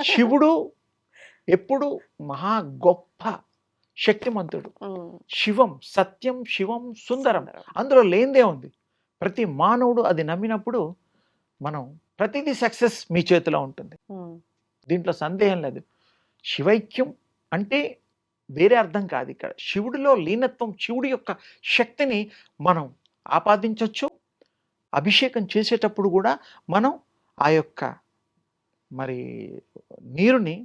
శివుడు ఎప్పుడు మహా గొప్ప శక్తిమంతుడు. శివం సత్యం, శివం సుందరం. అందులో లేనిదే ఉంది. ప్రతి మానవుడు అది నమ్మినప్పుడు మనం ప్రతిదీ సక్సెస్ మీ చేతిలో ఉంటుంది. దీంట్లో సందేహం లేదు. శివైక్యం అంటే వేరే అర్థం కాదు ఇక్కడ. శివుడిలో లీనత్వం, శివుడి యొక్క శక్తిని మనం ఆపాదించొచ్చు. అభిషేకం చేసేటప్పుడు కూడా మనం ఆ యొక్క మరి నీరుని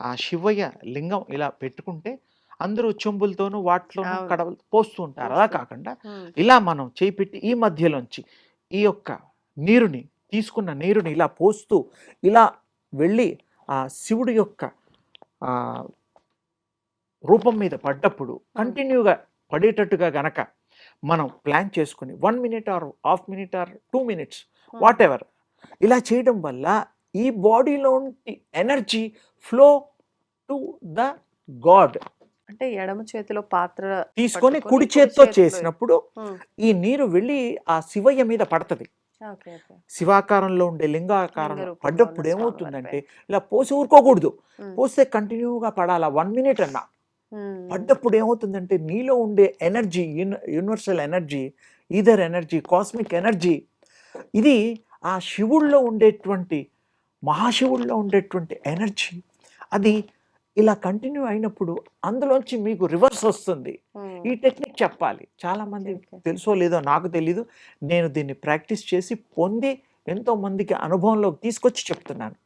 ఆ శివయ్య లింగం ఇలా పెట్టుకుంటే అందరూ చెంబులతోనూ వాటిలోనూ కడవలు పోస్తూ ఉంటారు. అలా కాకుండా ఇలా మనం చేయి పెట్టి ఈ మధ్యలోంచి ఈ యొక్క నీరుని తీసుకున్న నీరుని ఇలా పోస్తూ ఇలా వెళ్ళి ఆ శివుడి యొక్క ఆ రూపం మీద పడ్డప్పుడు కంటిన్యూగా పడేటట్టుగా గనక మనం ప్లాన్ చేసుకుని 1 minute or half minute or 2 minutes what ever ఇలా చేయడం వల్ల ఈ బాడీలో energy flow to the God. అంటే ఎడమ చేతిలో పాత్ర తీసుకొని కుడి చేత్తో చేసినప్పుడు ఈ నీరు వెళ్ళి ఆ శివయ్య మీద పడుతుంది. శివాకారంలో ఉండే లింగాకారంలో పడ్డప్పుడు ఏమవుతుందంటే ఇలా పోసి ఊరుకోకూడదు. పోస్తే కంటిన్యూగా పడాలా 1 మినిట్ అన్నా. పడ్డప్పుడు ఏమవుతుందంటే నీలో ఉండే energy, universal energy, ether energy, cosmic energy, ఇది ఆ శివుల్లో ఉండేటువంటి మహాశివుల్లో ఉండేటువంటి ఎనర్జీ అది ఇలా కంటిన్యూ అయినప్పుడు అందులోంచి మీకు రివర్స్ వస్తుంది. ఈ టెక్నిక్ చెప్పాలి. చాలామంది తెలుసో లేదో నాకు తెలీదు. నేను దీన్ని ప్రాక్టీస్ చేసి పొంది ఎంతో మందికి అనుభవంలోకి తీసుకొచ్చి చెప్తున్నాను.